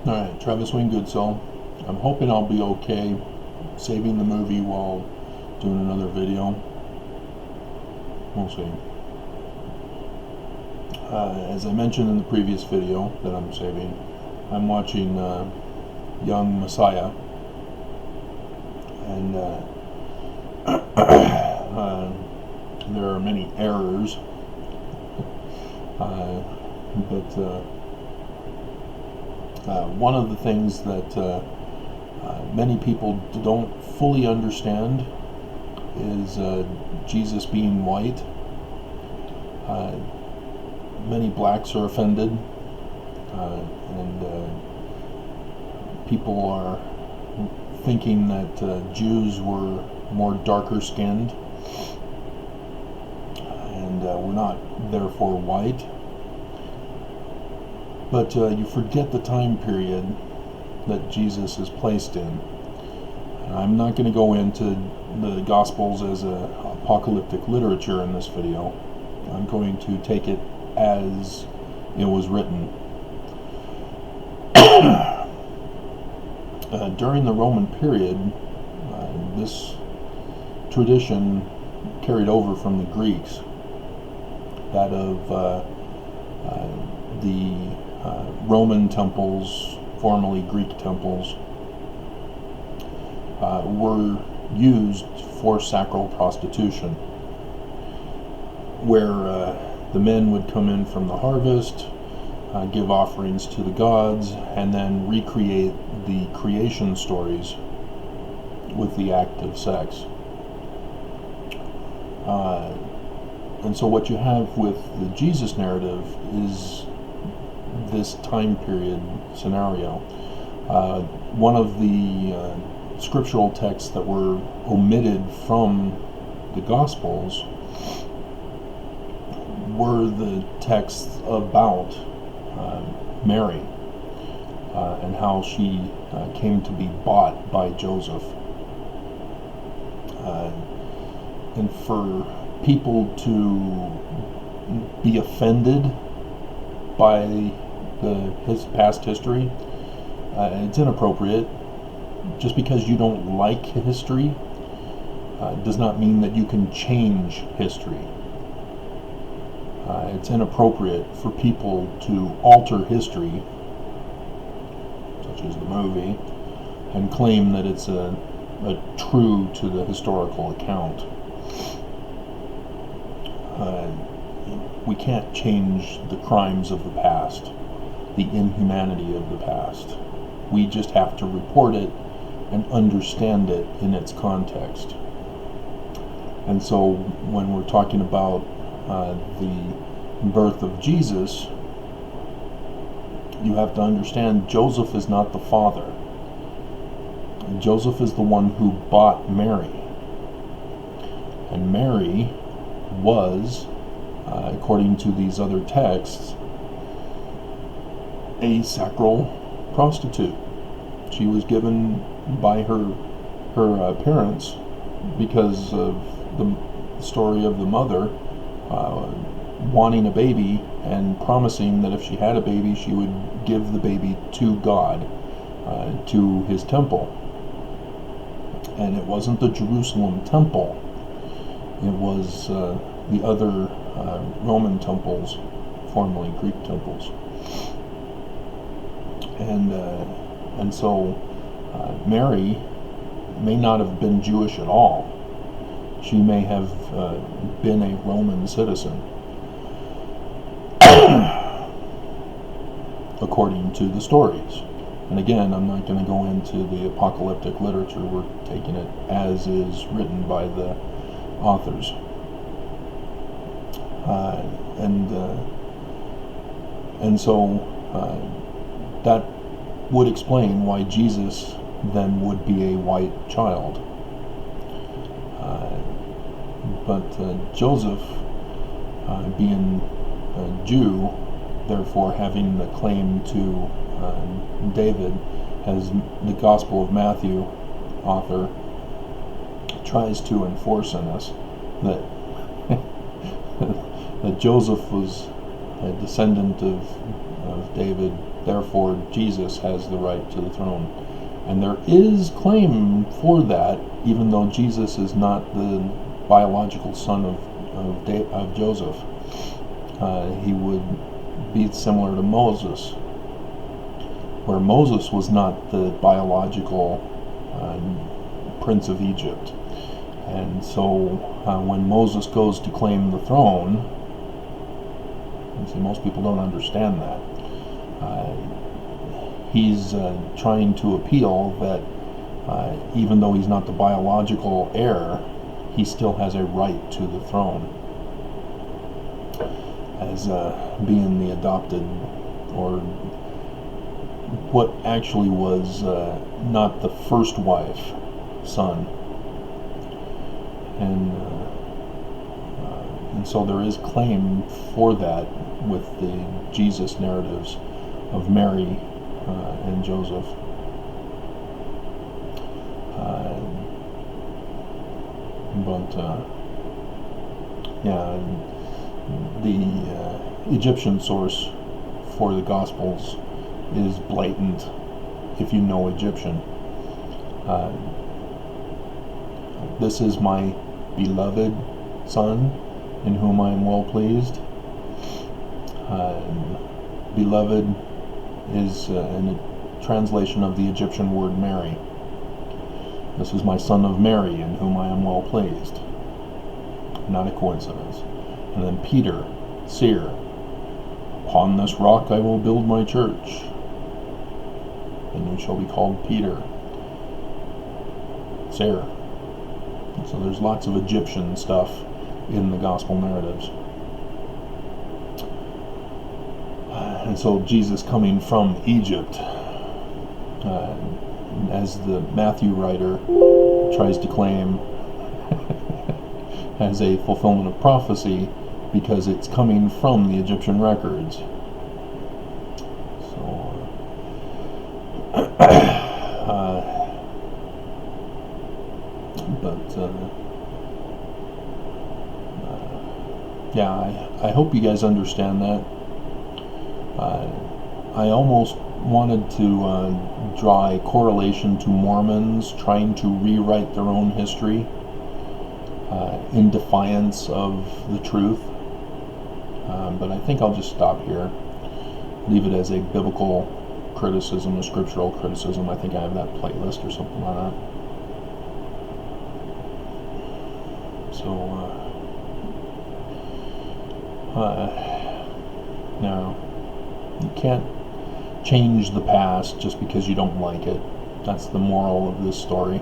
Alright, Travis Wayne Goodsell. I'm hoping I'll be okay saving the movie while doing another video. We'll see. As I mentioned in the previous video that I'm saving, I'm watching Young Messiah, and there are many errors, but one of the things that many people don't fully understand is Jesus being white. Many blacks are offended, and people are thinking that Jews were more darker skinned, and were not therefore white. But you forget the time period that Jesus is placed in. I'm not going to go into the Gospels as apocalyptic literature in this video. I'm going to take it as it was written. During the Roman period, this tradition carried over from the Greeks, that of the Roman temples, formerly Greek temples, were used for sacral prostitution, where the men would come in from the harvest, give offerings to the gods, and then recreate the creation stories with the act of sex. And so what you have with the Jesus narrative is this time period scenario. One of the scriptural texts that were omitted from the Gospels were the texts about Mary and how she came to be bought by Joseph. And for people to be offended by his past history, it's inappropriate. Just because you don't like history does not mean that you can change history. It's inappropriate for people to alter history, such as the movie, and claim that it's a true to the historical account. We can't change the crimes of the past, the inhumanity of the past. We just have to report it and understand it in its context. And so when we're talking about the birth of Jesus, you have to understand Joseph is not the father. Joseph is the one who bought Mary. And Mary was, according to these other texts, a sacral prostitute. She was given by her parents because of the story of the mother wanting a baby and promising that if she had a baby, she would give the baby to God, to his temple. And it wasn't the Jerusalem temple. It was the other Roman temples, formerly Greek temples. And so Mary may not have been Jewish at all. She may have been a Roman citizen, according to the stories. And again, I'm not going to go into the apocalyptic literature. We're taking it as is written by the authors. And so that would explain why Jesus then would be a white child. But Joseph, being a Jew, therefore having the claim to David, as the Gospel of Matthew author tries to enforce on us, that that Joseph was a descendant of David Therefore, Jesus has the right to the throne. And there is claim for that, even though Jesus is not the biological son of Joseph. He would be similar to Moses, where Moses was not the biological prince of Egypt. And so when Moses goes to claim the throne, and see, most people don't understand that. He's trying to appeal that even though he's not the biological heir, he still has a right to the throne as being the adopted, or what actually was not the first wife, son. And so there is claim for that with the Jesus narratives of Mary and Joseph. The Egyptian source for the Gospels is blatant if you know Egyptian. This is my beloved Son, in whom I am well pleased. Beloved is a translation of the Egyptian word Mary. This is my Son of Mary, in whom I am well pleased. Not a coincidence. And then Peter, seer, upon this rock I will build my church, and you shall be called Peter. Seer. So there's lots of Egyptian stuff in the gospel narratives. And so Jesus coming from Egypt, as the Matthew writer tries to claim, as a fulfillment of prophecy, because it's coming from the Egyptian records. I hope you guys understand that. I almost wanted to draw a correlation to Mormons trying to rewrite their own history in defiance of the truth. But I think I'll just stop here. Leave it as a biblical criticism, a scriptural criticism. I think I have that playlist or something like that. So, no, you can't change the past just because you don't like it. That's the moral of this story.